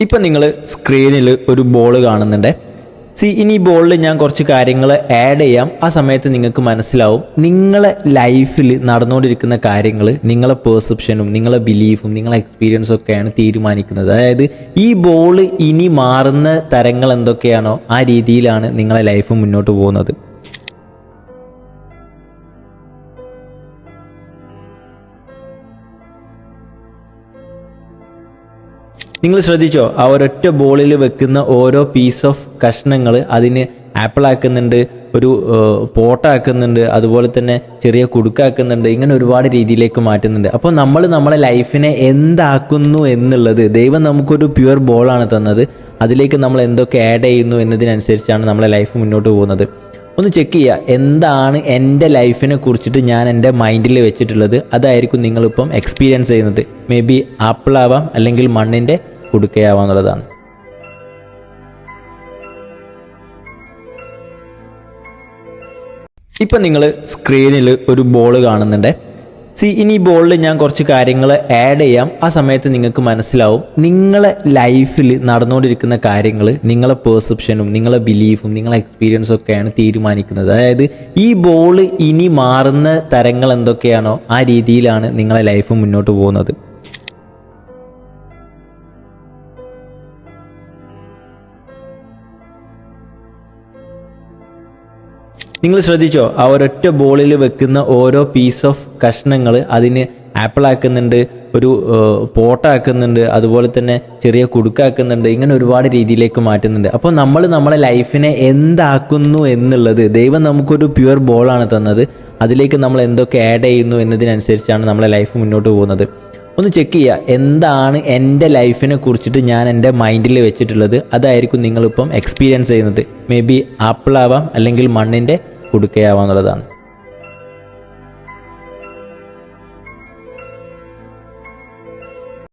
ഇപ്പം നിങ്ങൾ സ്ക്രീനിൽ ഒരു ബോൾ കാണുന്നുണ്ട്. ഇനി ബോളിൽ ഞാൻ കുറച്ച് കാര്യങ്ങൾ ആഡ് ചെയ്യാം. ആ സമയത്ത് നിങ്ങൾക്ക് മനസ്സിലാവും നിങ്ങളെ ലൈഫിൽ നടന്നുകൊണ്ടിരിക്കുന്ന കാര്യങ്ങൾ നിങ്ങളെ പെർസെപ്ഷനും നിങ്ങളെ ബിലീഫും നിങ്ങളെ എക്സ്പീരിയൻസും ഒക്കെയാണ് തീരുമാനിക്കുന്നത്. അതായത് ഈ ബോൾ ഇനി മാറുന്ന തരങ്ങൾ എന്തൊക്കെയാണോ ആ രീതിയിലാണ് നിങ്ങളെ ലൈഫ് മുന്നോട്ട് പോകുന്നത്. നിങ്ങൾ ശ്രദ്ധിച്ചോ, ആ ഒരൊറ്റ ബോളിൽ വെക്കുന്ന ഓരോ പീസ് ഓഫ് കഷ്ണങ്ങൾ അതിന് ആപ്പിൾ ആക്കുന്നുണ്ട്, ഒരു പോട്ടാക്കുന്നുണ്ട്, അതുപോലെ തന്നെ ചെറിയ കുടുക്കാക്കുന്നുണ്ട്, ഇങ്ങനെ ഒരുപാട് രീതിയിലേക്ക് മാറ്റുന്നുണ്ട്. അപ്പോൾ നമ്മളെ ലൈഫിനെ എന്താക്കുന്നു എന്നുള്ളത്, ദൈവം നമുക്കൊരു പ്യുവർ ബോളാണ് തന്നത്, അതിലേക്ക് നമ്മൾ എന്തൊക്കെ ആഡ് ചെയ്യുന്നു എന്നതിനനുസരിച്ചാണ് നമ്മളെ ലൈഫ് മുന്നോട്ട് പോകുന്നത്. ഒന്ന് ചെക്ക് ചെയ്യുക, എന്താണ് എൻ്റെ ലൈഫിനെ കുറിച്ചിട്ട് ഞാൻ എൻ്റെ മൈൻഡിൽ വെച്ചിട്ടുള്ളത്, അതായിരിക്കും നിങ്ങളിപ്പം എക്സ്പീരിയൻസ് ചെയ്യുന്നത്. മേ ബി ആപ്പിൾ ആവാം, അല്ലെങ്കിൽ മണ്ണിൻ്റെ കുടുക്കയാവാന്നുള്ളതാണ്. ഇപ്പം നിങ്ങൾ സ്ക്രീനിൽ ഒരു ബോൾ കാണുന്നുണ്ട്. ഇനി ബോളിൽ ഞാൻ കുറച്ച് കാര്യങ്ങൾ ആഡ് ചെയ്യാം. ആ സമയത്ത് നിങ്ങൾക്ക് മനസ്സിലാവും നിങ്ങളെ ലൈഫിൽ നടന്നുകൊണ്ടിരിക്കുന്ന കാര്യങ്ങൾ നിങ്ങളെ പെർസെപ്ഷനും നിങ്ങളെ ബിലീഫും നിങ്ങളെ എക്സ്പീരിയൻസും ഒക്കെയാണ് തീരുമാനിക്കുന്നത്. അതായത് ഈ ബോൾ ഇനി മാറുന്ന തരങ്ങൾ എന്തൊക്കെയാണോ ആ രീതിയിലാണ് നിങ്ങളെ ലൈഫ് മുന്നോട്ട് പോകുന്നത്. നിങ്ങൾ ശ്രദ്ധിച്ചോ, ആ ഒരൊറ്റ ബോളിൽ വെക്കുന്ന ഓരോ പീസ് ഓഫ് കഷ്ണങ്ങൾ അതിന് ആപ്പിൾ ആക്കുന്നുണ്ട്, ഒരു പോട്ടാക്കുന്നുണ്ട്, അതുപോലെ തന്നെ ചെറിയ കുടുക്കാക്കുന്നുണ്ട്, ഇങ്ങനെ ഒരുപാട് രീതിയിലേക്ക് മാറ്റുന്നുണ്ട്. അപ്പോൾ നമ്മളെ ലൈഫിനെ എന്താക്കുന്നു എന്നുള്ളത്, ദൈവം നമുക്കൊരു പ്യുവർ ബോളാണ് തന്നത്, അതിലേക്ക് നമ്മൾ എന്തൊക്കെ ആഡ് ചെയ്യുന്നു എന്നതിനനുസരിച്ചാണ് നമ്മളെ ലൈഫ് മുന്നോട്ട് പോകുന്നത്. ഒന്ന് ചെക്ക് ചെയ്യുക, എന്താണ് എൻ്റെ ലൈഫിനെ കുറിച്ചിട്ട് ഞാൻ എൻ്റെ മൈൻഡിൽ വെച്ചിട്ടുള്ളത്, അതായിരിക്കും നിങ്ങളിപ്പം എക്സ്പീരിയൻസ് ചെയ്യുന്നത്. മേ ബി ആപ്പിൾ ആവാം, അല്ലെങ്കിൽ മണ്ണിൻ്റെ കുടുക്കയാവാന്നുള്ളതാണ്.